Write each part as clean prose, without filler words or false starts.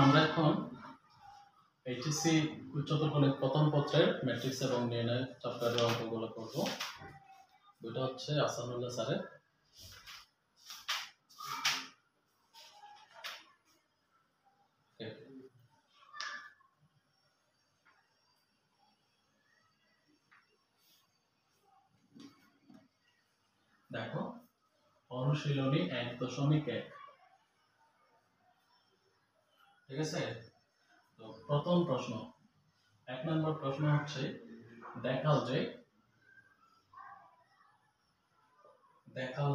আমরা এখন এইচএসসি উচ্চতর গণিত প্রথম পত্রের ম্যাট্রিক্স এবং নির্ণয় চ্যাপ্টারের অঙ্কগুলো করব। দুটো হচ্ছে আসানুল্লাহ স্যারের। দেখো অনুশীলনী 1.1, ঠিক আছে। তো প্রথম প্রশ্ন, 1 নম্বর প্রশ্ন হচ্ছে দেখাও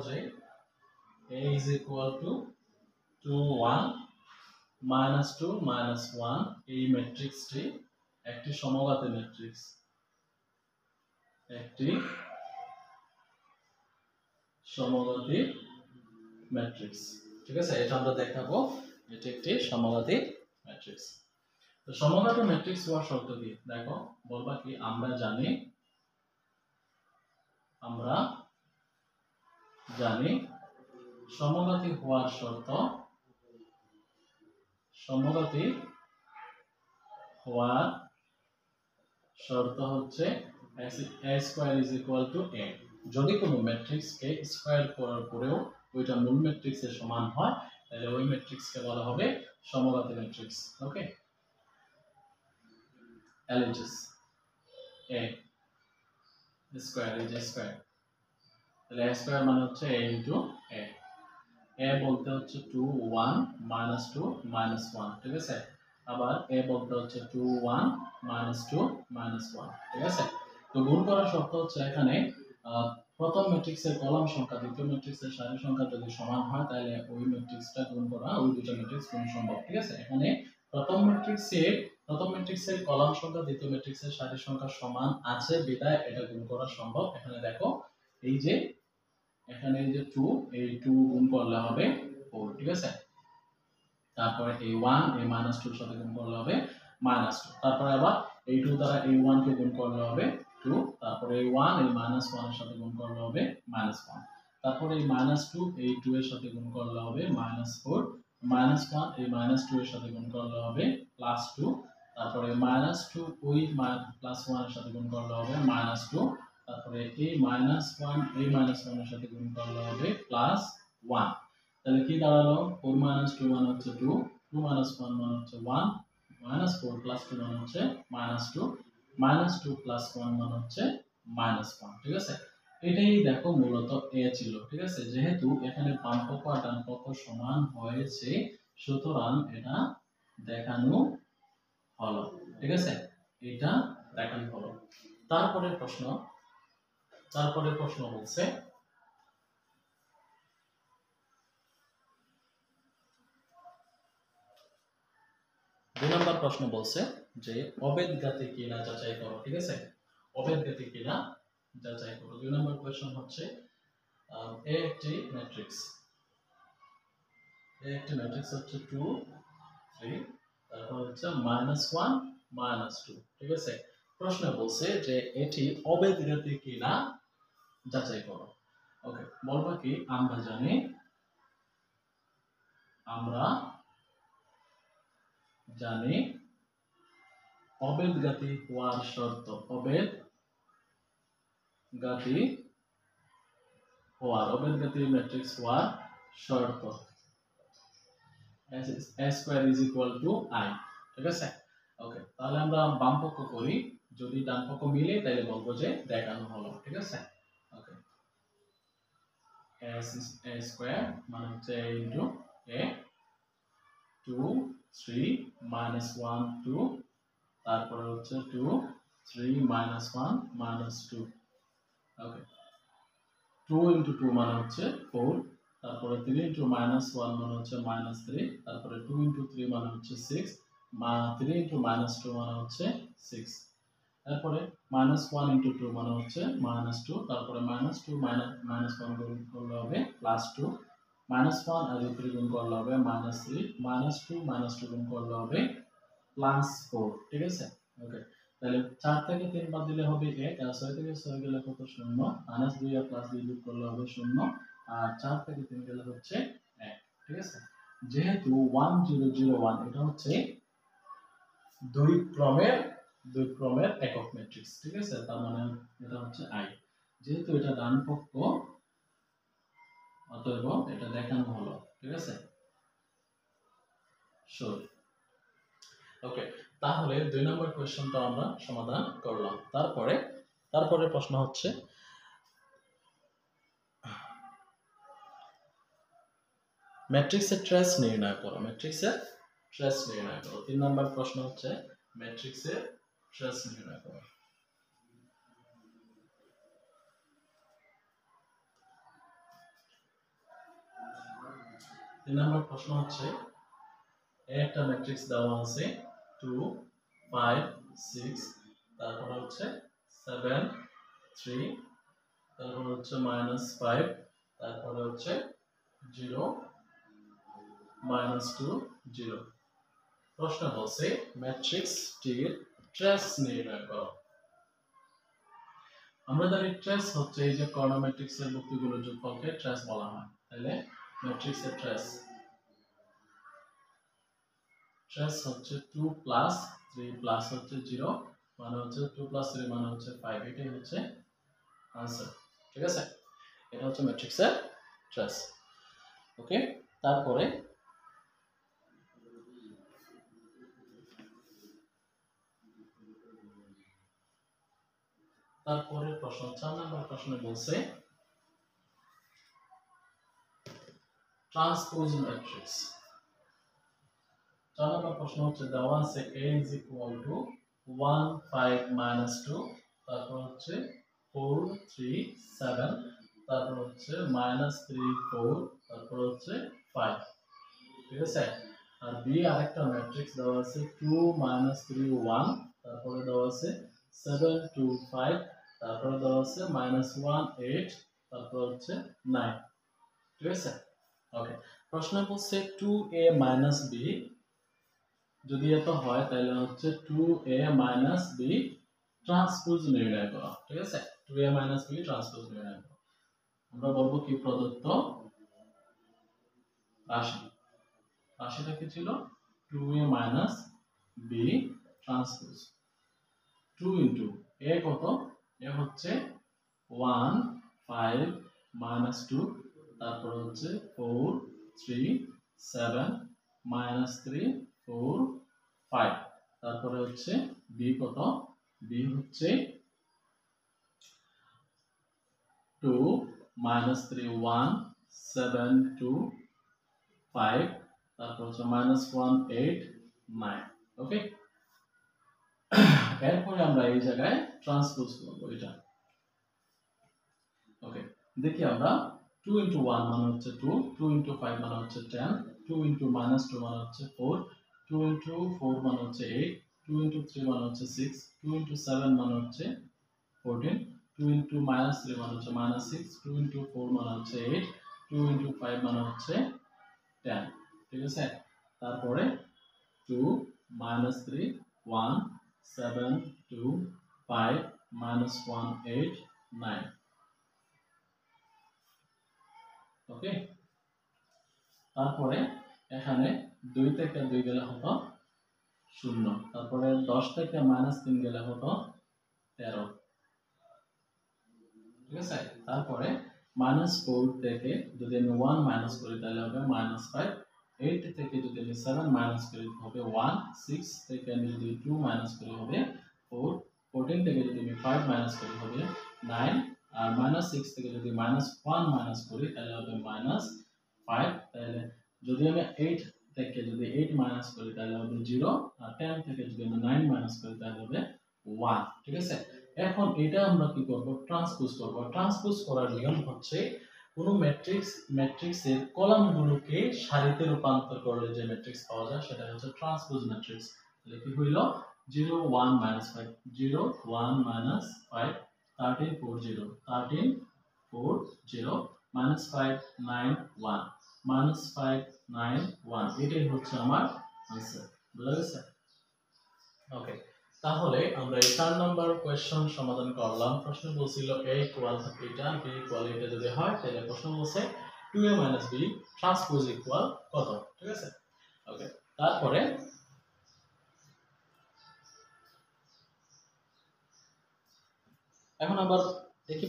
যে a is equal to 2 1 minus 2 minus 1 এই ম্যাট্রিক্সটি একটি সমঘাতী ম্যাট্রিক্স, ঠিক আছে। এটা আমরা দেখাবো, এটি একটি সমঘাতী ম্যাট্রিক্স। তো সমঘাতী ম্যাট্রিক্স হওয়ার শর্ত কি? দেখো বলবা কি, আমরা জানি সমঘাতী হওয়ার শর্ত, হচ্ছে a square is equal to a। যদি কোনো ম্যাট্রিক্সকে স্কয়ার করার পরেও ওইটা মূল ম্যাট্রিক্সের সমান হয়, তাহলে ওই ম্যাট্রিক্সকে বলা হবে সমঘাতী matrix. Okay, LHS a square is a square, তাহলে a স্কয়ার মানে হচ্ছে a ইনটু a। a বলতে হচ্ছে 2 1 minus 2 minus 1, ঠিক আছে। আবার a বলতে হচ্ছে 2 1 minus 2 minus 1, ঠিক আছে। তো গুণ করার শর্ত হচ্ছে এখানে প্রথম ম্যাট্রিক্সের কলাম সংখ্যা দ্বিতীয় ম্যাট্রিক্সের সারি সংখ্যা যদি সমান হয়, তাহলে ওই ম্যাট্রিক্সটা গুণ করা, ওই দুটো ম্যাট্রিক্স গুণ সম্ভব, ঠিক আছে। এখানে প্রথম ম্যাট্রিক্সের কলাম সংখ্যা দ্বিতীয় ম্যাট্রিক্সের সারি সংখ্যা সমান আছে বিধায় এটা গুণ করা সম্ভব। এখানে দেখো এই যে যে 2, এই 2 গুণ করলে হবে 4, ঠিক আছে। তারপরে এই 1 এই -2 এর সাথে গুণ করলে হবে -2। তারপরে আবার এই 2 দ্বারা এই 1 কে গুণ করলে হবে 2। তারপরে এই 1 এই -1 এর সাথে গুণ করলে হবে -1। তারপরে এই -2 এই 2 এর সাথে গুণ করলে হবে -4। -1 এই -2 এর সাথে গুণ করলে হবে +2। তারপরে -2 ওই +1 এর সাথে গুণ করলে হবে -2। তারপরে এই -1 এই -1 এর সাথে গুণ করলে হবে +1। তাহলে কি দাঁড়ালো? 4 - 2 মানে হচ্ছে 2, 2 - 1 মানে হচ্ছে 1, -4 + 2 মানে হচ্ছে -2, -2 + 1 মানে হচ্ছে -1, ঠিক আছে। এটাই দেখো মূলত a ছিল, ঠিক আছে। যেহেতু এখানে বাম পক্ষ আর ডান পক্ষ সমান হয়েছে, সুতরাং এটা দেখানো হলো, ঠিক আছে। এটা দেখানো হলো। তারপরে প্রশ্ন বলছে দুই নম্বর প্রশ্ন বলছে যে অবেদঘাতী কিনা যাচাই করো, ঠিক আছে। অবেদঘাতী কিনা যাচাই করো। 2 নম্বর কোশ্চেন হচ্ছে a একটি ম্যাট্রিক্স হচ্ছে 2 3, তারপর হচ্ছে -1 -2, ঠিক আছে। প্রশ্ন বলছে যে এটি অবেদঘাতী কিনা যাচাই করো। ওকে, বলবা কি, আমরা জানি অবেদঘাতী হওয়ার শর্ত, অবেদঘাতী ম্যাট্রিক্স হওয়ার শর্ত a square is equal to i, ঠিক আছে। ওকে, তাহলে আমরা বাম পক্ষ করি, যদি ডান পক্ষ মিলে তাহলে বলবো যে দেখানো হলো, ঠিক আছে। ওকে, a স্কয়ার মানে হচ্ছে a ইনটু a, 2 3 -1 2, তারপরে হচ্ছে 2 3 -1 -2। ওকে, 2 × 2 মানে হচ্ছে 4, তারপরে 3 × -1 মানে হচ্ছে -3, তারপরে 2 × 3 মানে হচ্ছে 6, 3 × -2 মানে হচ্ছে 6, তারপরে -1 × 2 মানে হচ্ছে -2, তারপরে -2 -1 গুণ করলে হবে +2, -1 আর 3 গুণ করলে হবে -3, -2 গুণ করলে হবে +4, ঠিক আছে। ওকে, তাহলে 4 থেকে 3 বাদ দিলে হবে 1, আর 6 থেকে 6 গেলে কত? 0, -2 আর +2 যোগ করলে হবে 0, আর 4 থেকে 3 গেলে হচ্ছে 1, ঠিক আছে। যেহেতু 1001 এটা হচ্ছে দুই ক্রমের একক ম্যাট্রিক্স, ঠিক আছে, তার মানে এটা হচ্ছে আই। যেহেতু এটা ডান পক্ষ, অতএব এটা দেখানো হলো, ঠিক আছে। শিওর। ওকে, তাহলে 2 নম্বর কোশ্চেনটা আমরা সমাধান করলাম। তারপরে প্রশ্ন হচ্ছে ম্যাট্রিক্সের ট্রেস নির্ণয় করো। 3 নম্বর প্রশ্ন হচ্ছে ম্যাট্রিক্সের ট্রেস নির্ণয় করো। তিন নম্বর প্রশ্ন হচ্ছে একটা ম্যাট্রিক্স দেওয়া আছে 2 5 6, তারপর হচ্ছে 7 3, তারপর হচ্ছে -5, তারপরে হচ্ছে 0 -2 0। প্রশ্ন বলছে ম্যাট্রিক্সটির ট্রেস নির্ণয় করো। আমরা জানি ট্রেস হচ্ছে এই যে কর্ণ ম্যাট্রিক্সের বস্তুগুলোর যোগফলকে ট্রেস বলা হয়। তাহলে ম্যাট্রিক্সের ট্রেস হচ্ছে 2 প্লাস 3 প্লাস হচ্ছে 0 মানে হচ্ছে 2 প্লাস 3 মানে হচ্ছে 5। এটাই হচ্ছে आंसर, ঠিক আছে। এটা হচ্ছে ম্যাট্রিক্সের ট্রেস। ওকে, তারপরে প্রশ্ন 4 নম্বর প্রশ্নে বলছে ট্রান্সপোজ ম্যাট্রিক্স। 4 নম্বর প্রশ্ন হচ্ছে দেওয়া আছে a is equal to 1 5 minus 2, তারপর হচ্ছে 4 3 7, তারপর হচ্ছে -3 4, তারপর হচ্ছে 5, ঠিক আছে। আর b আরেকটা ম্যাট্রিক্স দেওয়া আছে 2 -3 1, তারপরে দেওয়া আছে 7 2 5, তারপরে দেওয়া আছে -1 8, তারপর হচ্ছে 9, ঠিক আছে। ওকে, প্রশ্ন বলছে 2a - b যদি এত হয় তাহলে হচ্ছে 2a - b ট্রান্সপোজ নির্ণয় করা, ঠিক আছে। 2a - b ট্রান্সপোজ নির্ণয় করা। আমরা বলবো কি প্রদত্ত রাশিটা কি ছিল 2a - b transpose 2 into a কত, a হচ্ছে 1 5 -2, তারপর হচ্ছে 4 3 7 -3 4 5, তারপরে হচ্ছে b কত, b হচ্ছে 2 -3 1 7 2 5, তারপর হচ্ছে -1 8 9। ওকে, এরপরে আমরা এই জায়গায় ট্রান্সপোজ করব এটা। ওকে, দেখি আমরা 2 ইনটু 1 মানে হচ্ছে 2, 2 ইনটু 5 মানে হচ্ছে 10, 2 ইনটু -2 মানে হচ্ছে 4, 2 ইনটু 4 মানে হচ্ছে 8, 2 ইনটু 3 মানে হচ্ছে 6, 2 ইনটু 7 মানে হচ্ছে 14, 2 ইনটু -3 মানে হচ্ছে -6, 2 ইনটু 4 মানে হচ্ছে 8, 2 ইনটু 5 মানে হচ্ছে 10, ঠিক আছে। তারপরে 2 -3 1 7 2 5 -1 8 9। ওকে, তারপরে এখানে 2 থেকে 2 গেলে হতো 0, তারপরে 10 থেকে -3 গেলে হতো 13, ঠিক আছে। তারপরে -4 থেকে যদি আমি 1 মাইনাস করি তাহলে হবে -5, 8 থেকে যদি আমি 7 মাইনাস করি হবে 1, 6 থেকে আমি যদি 2 মাইনাস করি হবে 4, 14 থেকে যদি আমি 5 মাইনাস করি হবে 9, আর -6 থেকে যদি -1 মাইনাস করি তাহলে হবে -5, তাহলে যদি আমি 8 থেকে যদি 8 মাইনাস করি তাহলে হবে 0, আর 10 থেকে যদি আমি 9 মাইনাস করি তাহলে হবে 1, ঠিক আছে। এখন এটা আমরা কি করব, ট্রান্সপোজ করব। ট্রান্সপোজ করার নিয়ম হচ্ছে কোনো ম্যাট্রিক্সের কলামগুলোকে সারিতে রূপান্তর করলে যে ম্যাট্রিক্স পাওয়া যায় সেটা হচ্ছে ট্রান্সপোজ ম্যাট্রিক্স। তাহলে কি হইল 0 1 -5 0 1 -5 13 4 0 13 4 0 -5 9 1 -5 9 1, এটাই হচ্ছে আমার आंसर। বুঝা গেছে? ওকে, তাহলে আমরা এই 4 নাম্বার কোশ্চেন সমাধান করলাম। প্রশ্ন বলছিল a ইকুয়াল এটা b ইকুয়াল এটা যদি হয় তাহলে প্রশ্ন বলছে 2a minus b transpose equal কত, ঠিক আছে। ওকে, তারপরে এখন আবার একই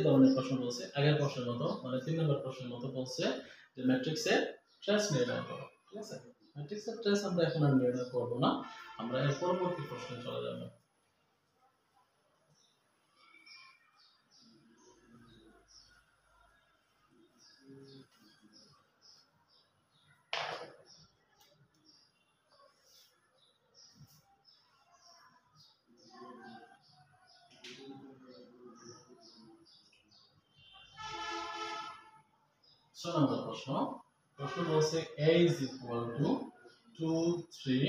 ধরনের প্রশ্ন বলছে, আগের প্রশ্নের মতো, মানে 3 নম্বর প্রশ্নের মতো বলছে যে ম্যাট্রিক্সের ট্রেস নির্ণয় করো, ঠিক আছে। ম্যাট্রিক্সের ট্রেস আমরা এখন আর নির্ণয় করব না, আমরা এর পরবর্তী প্রশ্নে চলে যাব। প্রশ্ন বলছে a is equal to 2 3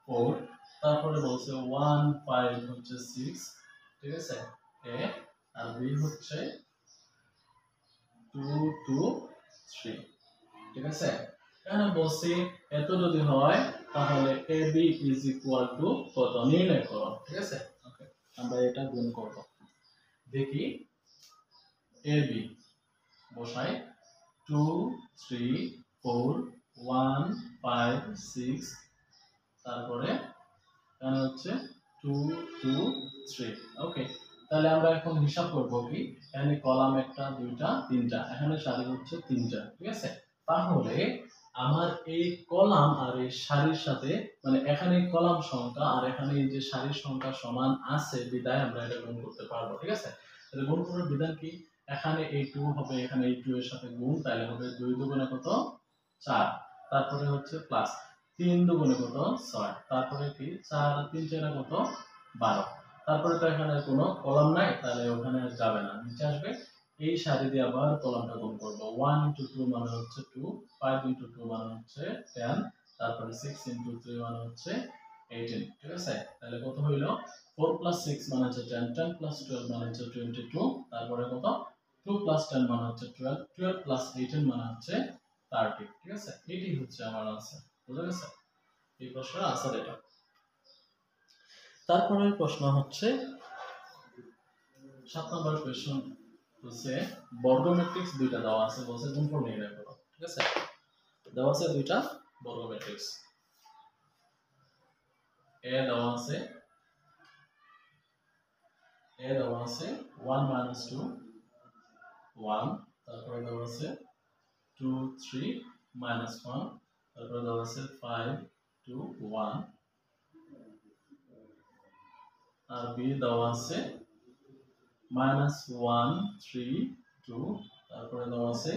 4, তারপরে বলছে 1 5 হচ্ছে 6, ঠিক আছে, a আর b হচ্ছে 2 2 3, ঠিক আছে। এখানে বলছি এত যদি হয় তাহলে ab is equal to কত নির্ণয় করো, ঠিক আছে। ওকে, আমরা এটা গুণ করব, দেখি ab বসাই 2 3 4 1 5 6, তারপরে এখানে হচ্ছে 2 2 3। ওকে, তাহলে আমরা এখন হিসাব করব কি, এখানে কলাম একটা দুইটা তিনটা, এখানে সারি হচ্ছে তিনটা, ঠিক আছে। তাহলে আমার এই কলাম আর এই সারির সাথে, মানে এখানে কলাম সংখ্যা আর এখানে এই যে সারির সংখ্যা সমান আছে বিধায় আমরা এটা গুণ করতে পারবো, ঠিক আছে। তাহলে গুণ করার বিধান কি, এখানে এই 2 হবে, এখানে এই 2 এর সাথে গুণ, তাহলে হবে 2 দুগুণে কত 4, তারপরে হচ্ছে প্লাস 3 দুগুণে কত 6, তারপরে কি 4 3 4 কত 12, তারপরে তো এখানে কোনো কলাম নাই, তাহলে ওখানে যাবে না, নিচে আসবে। এই সারি দিয়ে আবার কলামটা গুণ করব, 1 * 2 মানে হচ্ছে 2, 5 * 2 মানে হচ্ছে 10, তারপরে 6 * 3 মানে হচ্ছে 18, ঠিক আছে। তাহলে কত হইল 4 + 6 মানে হচ্ছে 10, 10 + 12 মানে হচ্ছে 22, তারপরে কত 2 + 10 মানে হচ্ছে 12, 12 + 18 মানে হচ্ছে 30, ঠিক আছে। এটাই হচ্ছে আমার আনসার, বুঝা গেছে। এই প্রশ্নের আনসার এটা। তারপরে প্রশ্ন হচ্ছে 7 নম্বর কোশ্চেন হচ্ছে বর্গ ম্যাট্রিক্স দুইটা দেওয়া আছে, বলছে গুণফল নির্ণয় করো, ঠিক আছে। দেওয়া আছে দুইটা বর্গ ম্যাট্রিক্স, এ দেওয়া আছে 1 - 2 1, তারপরে দেওয়া আছে 2 3 - 1, তারপরে দেওয়া আছে 5 2 1, আর বি দেওয়া আছে -1 3 2, তারপরে দেওয়া আছে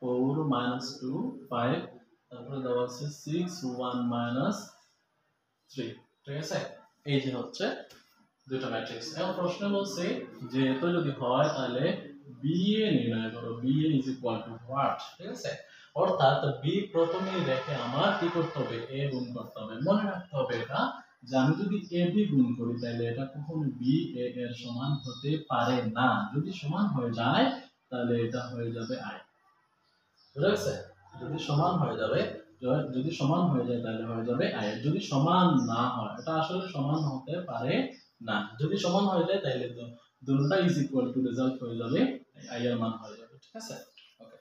4 - 2 5, তারপরে দেওয়া আছে 6 1 - 3, ঠিক আছে। এই যে হচ্ছে দুটো ম্যাট্রিক্স। এখন প্রশ্ন বলছে যে এত যদি হয় তাহলে BA নির্ণয় করো, BA is equal to what, ঠিক আছে। অর্থাৎ বি প্রথমেই রেখে আমার কি করতে হবে, A গুণ করতে হবে। মনে রাখতে হবে এটা যে আমি যদি AB গুণ করি তাহলে এটা কখনো BA এর সমান হতে পারে না, যদি সমান হয়ে যায় তাহলে এটা হয়ে যাবে I, বুঝা গেছে। যদি সমান হয়ে যায় তাহলে হয়ে যাবে I, যদি সমান না হয়, এটা আসলে সমান হতে পারে না। যদি সমান হয়ে যায় তাহলে দুটোটা ইজ ইকুয়াল টু রেজাল্ট হয়ে যাবে I এর মান হয়ে যাবে, ঠিক আছে। ওকে,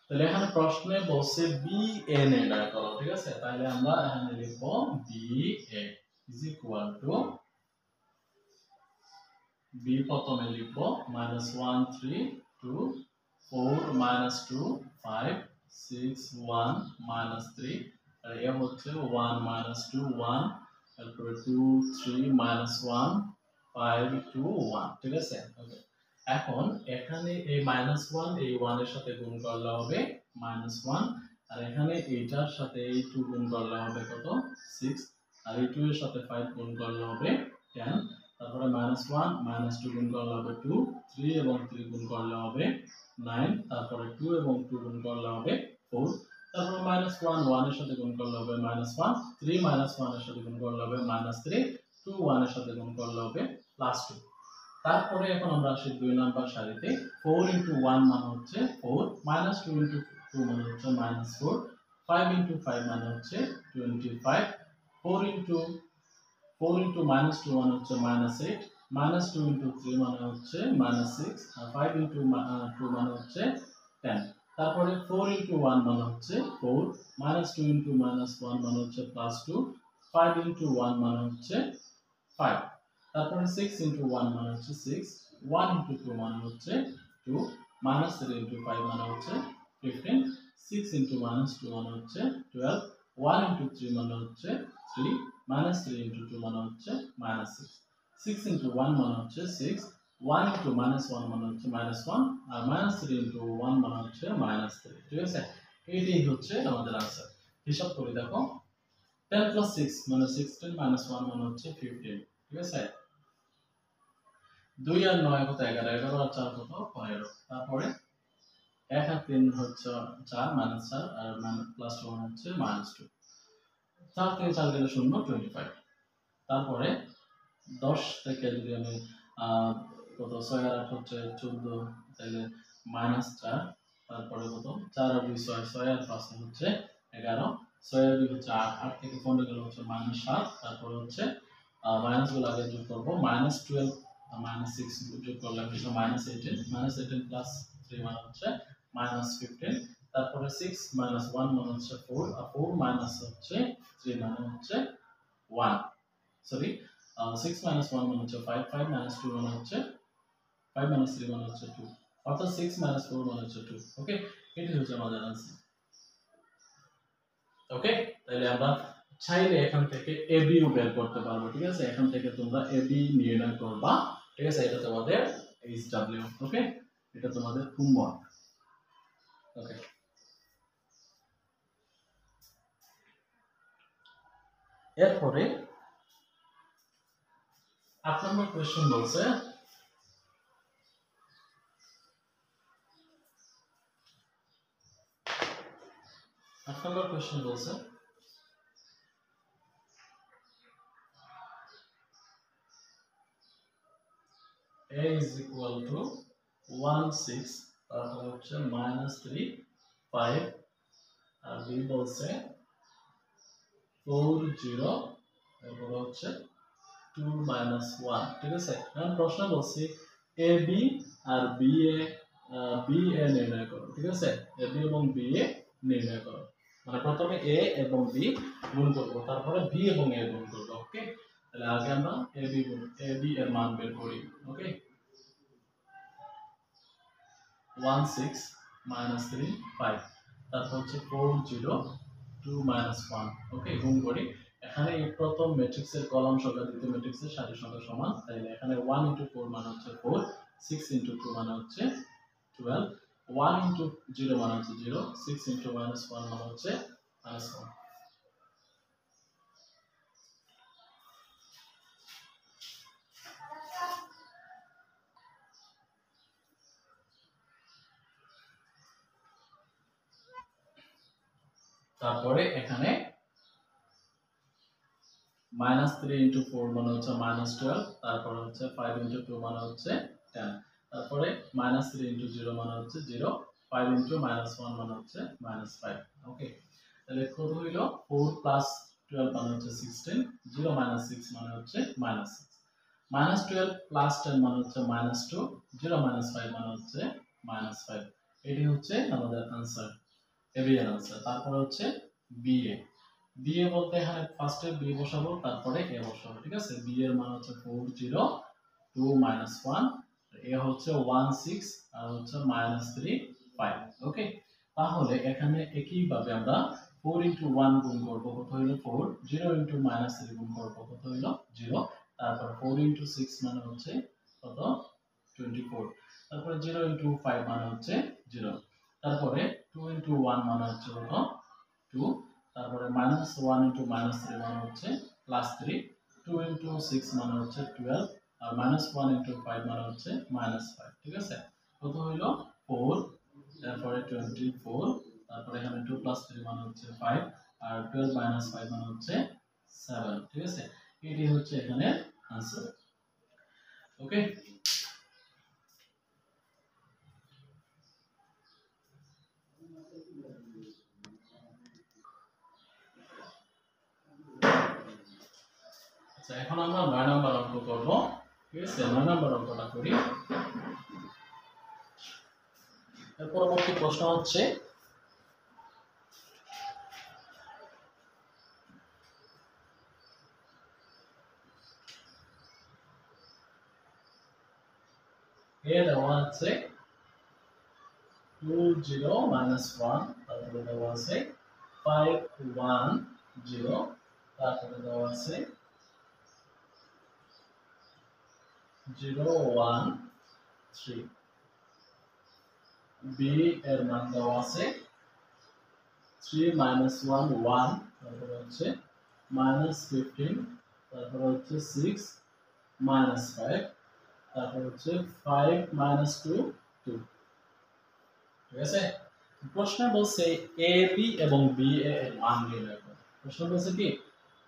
তাহলে এখানে প্রশ্নে বলছে BA নির্ণয় করো, ঠিক আছে। তাহলে আমরা এখানে লিখব BA is equal to, B প্রথমে লিখব -1 3 2 4 - 2 5 6 1 - 3, আর এ হচ্ছে 1 - 2 1, তারপরে 2 3 - 1 5 2 1, ঠিক আছে। ওকে, এখন এখানে এই -1 এই 1 এর সাথে গুণ করলে হবে -1, আর এখানে এইটার সাথে এই 2 গুণ করলে হবে কত 6, আর এই 2 এর সাথে 5 গুণ করলে হবে 10, তারপরে -1 - 2 গুণ করলে হবে 2, 3 এবং 3 গুণ করলে হবে 9, তারপরে 2 এবং 2 গুণ করলে হবে 4, তারপরে -1 1 এর সাথে গুণ করলে হবে -1, 3 - 1 এর সাথে গুণ করলে হবে -3, 2 1 এর সাথে গুণ করলে হবে +2। তারপরে এখন আমরা আসি 2 নাম্বার সারিতে, 4 * 1 মানে হচ্ছে 4, -2 * 2 মানে হচ্ছে -4, 5 * 5 মানে হচ্ছে 25, 4 * -2 মানে হচ্ছে -8, -2 * 3 মানে হচ্ছে -6 আর 5 * 2 মানে হচ্ছে 10 তারপরে 4 * 1 মানে হচ্ছে 4 -2 * -1 মানে হচ্ছে +2 5 * 1 মানে হচ্ছে 5 তারপরে 6 * 1 মানে হচ্ছে 6 1 * 2 মানে হচ্ছে 2 -3 * 5 মানে হচ্ছে 15 6 * -2 মানে হচ্ছে 12 1 * 3 মানে হচ্ছে 3 -3 * 2 মানে হচ্ছে -6 6 * 1 মানে হচ্ছে 6 1 * -1 মানে হচ্ছে -1 আর -3 * 1 মানে হচ্ছে -3 ঠিক আছে এইটাই হচ্ছে আমাদের आंसर হিসাব করে দেখো 10 + 6 মানে 16 -1 মানে হচ্ছে 15 ঠিক আছে 2 আর 9 কত 11 11 আর 4 কত 15 তারপরে 1 আর 3 হচ্ছে 4 -4 আর +1 হচ্ছে -2 4 থেকে 4 গেলে 0 25 তারপরে 10 থেকে যদি আমি কত 6 আর 8 হচ্ছে 14 তাহলে -4 তারপরে কত 4 আর 2 6 6 আর 5 হচ্ছে 11 6 আর 2 হচ্ছে 8 8 থেকে 15 গেলে হচ্ছে -7 তারপরে হচ্ছে মাইনাস গুলো আগে যোগ করব -12 -6 যোগ করলে হচ্ছে -18 -18 প্লাস 3 মানে হচ্ছে -15 তারপরে 6 -1 মানে হচ্ছে 4 আর 4 মাইনাস হচ্ছে 3 মানে হচ্ছে 1 সরি 6 - 1 মানে হচ্ছে 5 5 - 2 মানে হচ্ছে 5 - 3 মানে হচ্ছে 2 অর্থাৎ 6 - 4 মানে হচ্ছে 2 ওকে এটি হচ্ছে আমাদের आंसर ওকে তাহলে আমরা চাইলে এখান থেকে এবি ও বের করতে পারবো ঠিক আছে এখান থেকে তোমরা এবি নির্ণয় করবা ঠিক আছে এটা তোমাদের এইচডব্লিউ ওকে এটা তোমাদের হোমওয়ার্ক ওকে এরপরে 8 নম্বর কোশ্চেন বলছে 8 নম্বর কোশ্চেন বলছে a is equal to 1 6 তারপর হচ্ছে -3 5 আর b বলছে 4 0 তারপর হচ্ছে 2 - 1 ঠিক আছে এখন প্রশ্ন বলছি a b R b a নির্ণয় করো ঠিক আছে a b এবং b a নির্ণয় করো মানে প্রথমে a এবং b গুণ করব তারপরে b এবং a গুণ করব ওকে তাহলে আগে আমরা a b এর মান বের করি ওকে 1 6 -3 5 তারপর হচ্ছে 4 0 2 -1 ওকে গুণ করি এখানে এই প্রথম ম্যাট্রিক্সের কলাম সংখ্যা দ্বিতীয় ম্যাট্রিক্সের সারি সংখ্যা সমান তাহলে এখানে 1 * 4 মানে হচ্ছে 4 6 * 2 মানে হচ্ছে 12 1 * 0 মানে হচ্ছে 0 6 * -1 মানে হচ্ছে -1 তারপরে এখানে -3 * 4 মানে হচ্ছে -12 তারপরে হচ্ছে 5 * 2 মানে হচ্ছে 10 তারপরে -3 * 0 মানে হচ্ছে 0 5 * -1 মানে হচ্ছে -5 ওকে তাহলে কত হইলো 4 + 12 মানে হচ্ছে 16 0 - 6 মানে হচ্ছে -6 -12 + 10 মানে হচ্ছে -2 0 - 5 মানে হচ্ছে -5 এটি হচ্ছে আমাদের आंसर এবি এর आंसर তারপর হচ্ছে বিএ বিএ বলতে এখানে ফার্স্টে বি বসাবো তারপরে এ বসাবো ঠিক আছে বি এর মান হচ্ছে 4 0 2 -1 এ হচ্ছে 1 6 আর হচ্ছে -3 5 ওকে তাহলে এখানে একই ভাবে আমরা 4 * 1 গুণ করব কত হলো 4 0 * -3 গুণ করব কত হলো 0 তারপর 4 * 6 মানে হচ্ছে কত 24 তারপরে 0 * 5 মানে হচ্ছে 0 তারপরে 2 * 1 মানে হচ্ছে কত 2 তারপরে -1 * -3 মানে হচ্ছে +3 2 * 6 মানে হচ্ছে 12 আর -1 * 5 মানে হচ্ছে -5 ঠিক আছে কত হইল 4 তারপরে 24 তারপরে এখানে 2 + 3 মানে হচ্ছে 5 আর 12 - 5 মানে হচ্ছে 7 ঠিক আছে এটি হচ্ছে এখানে आंसर ওকে আচ্ছা এখন আমরা 9 নম্বর অঙ্ক করব ঠিক আছে 9 নম্বর অঙ্কটা করি। এর পরবর্তী প্রশ্ন হচ্ছে এ দেওয়া আছে 2 0 -1, তারপরে দেওয়া আছে 5 1 0, তারপরে দেওয়া আছে 0 1 3। বি এর মান দেওয়া আছে 3 -1 1, তারপরে হচ্ছে -15, তারপরে হচ্ছে 6 -5, তারপর হচ্ছে 5 -2 2। ঠিক আছে, প্রশ্ন বলছে এ বি এবং বি এ এর মান নির্ণয় করো। প্রশ্ন বলছে কি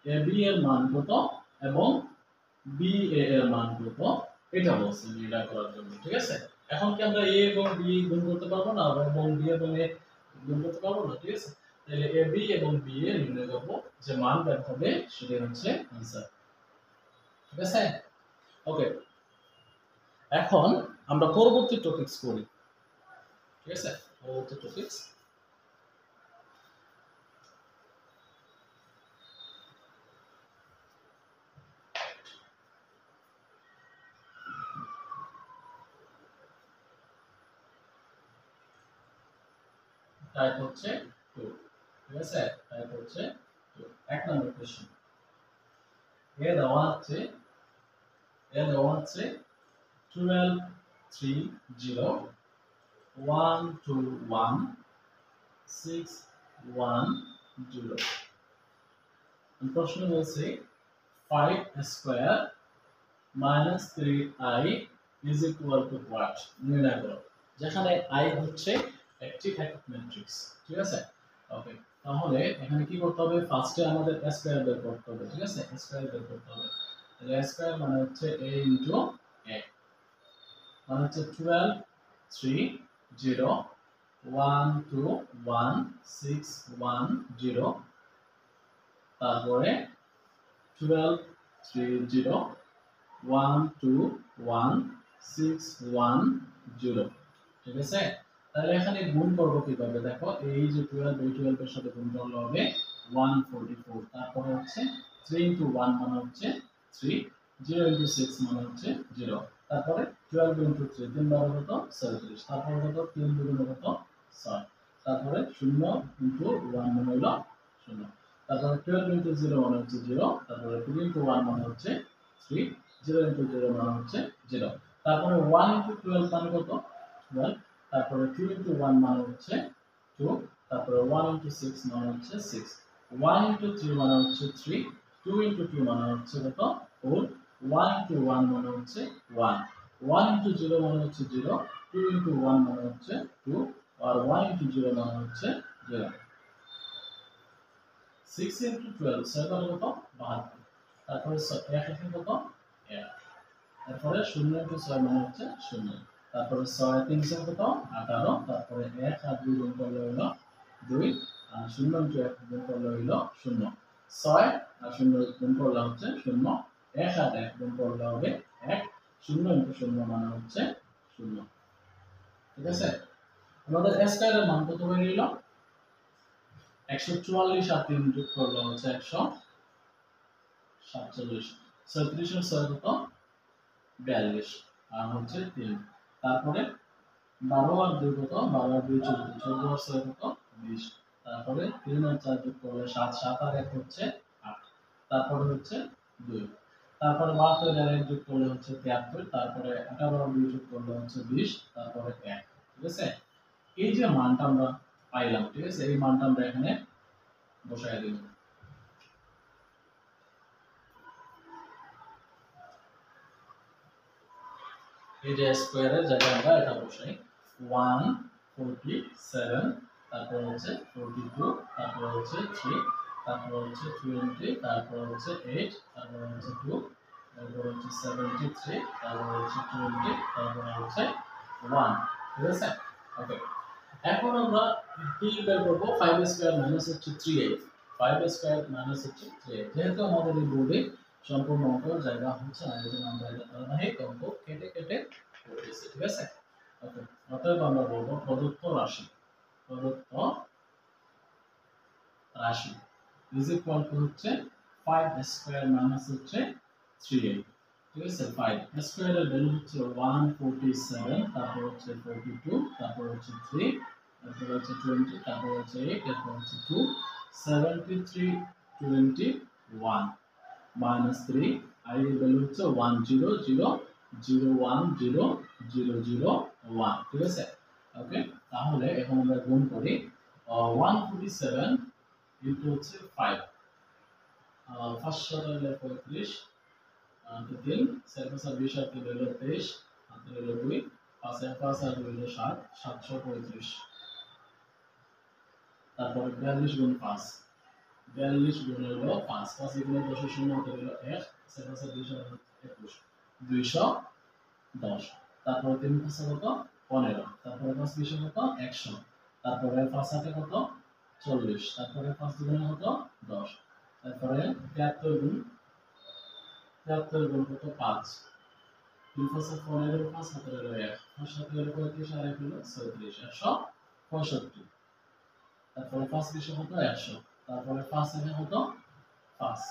এ বি এর মান কত এবং বি এ এর মান কত, এটা বলছে নির্ণয় করার জন্য। ঠিক আছে, এখন কি আমরা এ এবং বি গুণ করতে পারবো না এবং বি এবং এ গুণ করতে পারবো না? ঠিক আছে, তাহলে এ বি এবং বি এ নির্ণয় করব, যে মান বের হবে সেটাই হচ্ছে आंसर। ঠিক আছে, ওকে, এখন আমরা পরবর্তী টপিকস করি। ঠিক আছে, পরবর্তী টপিকস টাইপ হচ্ছে 2। ঠিক আছে, টাইপ হচ্ছে 2। এক নম্বর কোশ্চেন এ দেওয়া আছে 12 3 0 1 2 1 6 1 0। প্রশ্ন বলছে 5 square -3i is equal to what, নির্ণয় করো। যেখানে i হচ্ছে একটি একক ম্যাট্রিক্স। ঠিক আছে, ওকে, তাহলে এখানে কি করতে হবে, ফার্স্টে আমাদের স্কয়ার বের করতে হবে। ঠিক আছে, স্কয়ার বের করতে হবে। তাহলে স্কয়ার মানে হচ্ছে a ইনটু a, মানে হচ্ছে 12 3 0 1 2 1 6 1 0, তারপরে 12 3 0 1 2 1 6 1 0। ঠিক আছে, তাহলে এখানে গুণ করব কিভাবে, দেখো এই যে 12 এই 12 এর সাথে গুণ করলে হবে 144, তারপরে হচ্ছে 3 ইনটু 1 মানে হচ্ছে 3, 0 ইনটু 6 মানে হচ্ছে 0, তারপরে 12 ইনটু 3 3 বার কত 37, তারপরে কত 3 দুগুণ কত 6, তারপরে 0 ইনটু 1 মানে হলো 0, তারপরে 12 ইনটু 0 মানে হচ্ছে 0, তারপরে 3 ইনটু 1 মানে হচ্ছে 3, 0 ইনটু 0 মানে হচ্ছে 0, তারপরে 1 ইনটু 12 মানে কত 12, তারপরে 2 ইনটু 1 মানে হচ্ছে 2, তারপরে 1 ইনটু 6 মানে হচ্ছে 6, 1 ইনটু 3 মানে হচ্ছে 3, 2 ইনটু 2 মানে হচ্ছে কত 4, 1 ইনটু 1 মানে হচ্ছে 1, 1 ইনটু 0 মানে হচ্ছে 0, 2 ইনটু 1 মানে হচ্ছে 2, আর 1 ইনটু 0 মানে হচ্ছে 0। 6 ইনটু 12 7 কত 72, তারপরে 1 এখানে কত 1, তারপরে 0 ইনটু 6 মানে হচ্ছে 0, তারপরে 6 3 6 কত 18, তারপরে 1 আর 2 গুণ করলে হলো 2, আর 0 ইনটু 1 গুণ করলে হলো 0, 6 আর 0 গুণ করলে হচ্ছে 0, 1 আর 1 গুণ করলে হবে 1, 0 ইনটু 0 মানে হচ্ছে 0। ঠিক আছে, আমাদের স্কয়ার এর মান কত হয়ে গেল 144, আর 3 যোগ করলে হচ্ছে 147, 37 এর 6 কত 42, আর হচ্ছে 3, তারপরে 12 আর 2 কত 12 আর 2 14, 14 আর 6 কত 20, তারপরে 3 আর 4 যোগ করলে 7, 7 আর 1 হচ্ছে 8, তারপরে হচ্ছে 2, তারপরে 72 আর 1 যোগ করলে হচ্ছে 73, তারপরে 18 আর 2 যোগ করলে হচ্ছে 20, তারপরে 1। ঠিক আছে, এই যে মানটা আমরা পাইলাম, ঠিক আছে, এই মানটা আমরা এখানে বসায় দিব। এই যে স্কয়ারের জায়গায় আমরা এটা বসাই 147, তারপর হচ্ছে 42, তারপর হচ্ছে 3, তারপর হচ্ছে 20, তারপর হচ্ছে 8, তারপর হচ্ছে 2, তারপর হচ্ছে 73, তারপর হচ্ছে 20, তারপর হচ্ছে 1। ঠিক আছে, ওকে, এখন আমরা কি বের করব 5 স্কয়ার মাইনাস হচ্ছে 3a, 5 স্কয়ার মাইনাস হচ্ছে 3a, যেহেতু আমাদের এই বোর্ডে সম্পূর্ণ অঙ্কের জায়গা হচ্ছে না, এই জন্য আমরা এটা ধারাবাহিক অঙ্ক কেটে কেটে করতেছি, ঠিক আছে। ওকে, অতএব আমরা বলবো প্রদত্ত রাশি ইজ ইকুয়াল টু হচ্ছে 5 স্কয়ার মাইনাস হচ্ছে 3a, ঠিক আছে। 5 স্কয়ার এর ভ্যালু হচ্ছে 147, তারপর হচ্ছে 42, তারপর হচ্ছে 3, তারপর হচ্ছে 20, তারপর হচ্ছে 8, তারপর হচ্ছে 2, 73, 21 minus 3, I এর ভ্যালু হচ্ছে 100,010,001, ঠিক আছে। ওকে, তাহলে এখন আমরা গুণ করি 147 ইনটু হচ্ছে 5, 500 হলে 35, 3 7 20 আর 3 হলো 23, আর 3 হলো 2, 5 আর 5 আর 2 হলো 7, 735। তারপর 42 গুণ 5, 42 গুণ হলো 5, 5 গুণ 10 শূন্য হতে হলো 1, 7 আর 2 হলো 21, 210। তারপর 3 5 কত 15, তারপরে 5 20 কত 100, তারপরে 5 হাতে কত 40, তারপরে 5 দুগুণে কত 10, তারপরে 73 গুণ কত 5, 3 5 15, 5 হাতে হলো 1, 5 হাতে হলো 35 আর 1 হলো 36, 165। তারপরে 5 20 কত 100, তারপরে 5 এর কত 5,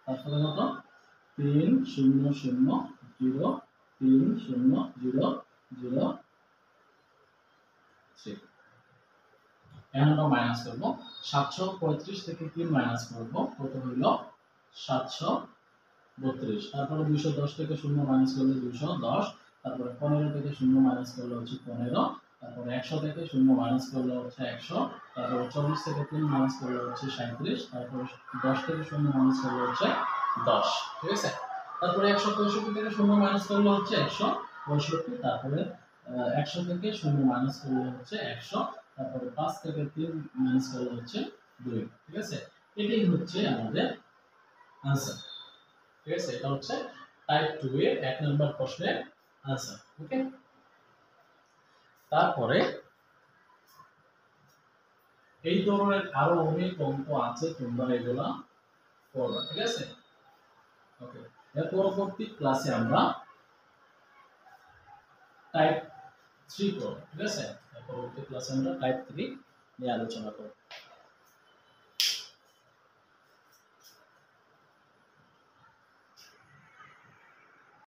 তারপরে কত 3 0 0 0 3 0 0 0 6। এখন আমরা মাইনাস করব 735 থেকে 3 মাইনাস করব, কত হইল 732। তারপরে 210 থেকে 0 মাইনাস করলে 210, তারপরে 15 থেকে 0 মাইনাস করলে হচ্ছে 15, তারপরে 100 থেকে 0 মাইনাস করলে হচ্ছে 100, তারপরে 24 থেকে 3 মাইনাস করলে হচ্ছে 37, তারপরে 10 থেকে 0 মাইনাস করলে হচ্ছে 10, ঠিক আছে। তারপরে 165 থেকে 0 মাইনাস করলে হচ্ছে 165, তারপরে 100 থেকে 0 মাইনাস করলে হচ্ছে 100, তারপরে 5 থেকে 3 মাইনাস করলে হচ্ছে 2, ঠিক আছে। এটাই হচ্ছে আমাদের आंसर, ঠিক আছে। এটা হচ্ছে টাইপ 2 এর 1 নাম্বার প্রশ্নের आंसर। ওকে, তারপরে এই ধরনের আরো অনেক অঙ্ক আছে, তোমরা এগুলা করবা, ঠিক আছে। ওকে, এর পরবর্তী ক্লাসে আমরা টাইপ 3 করব, ঠিক আছে। এর পরবর্তী ক্লাসে আমরা টাইপ 3 নিয়ে আলোচনা করব।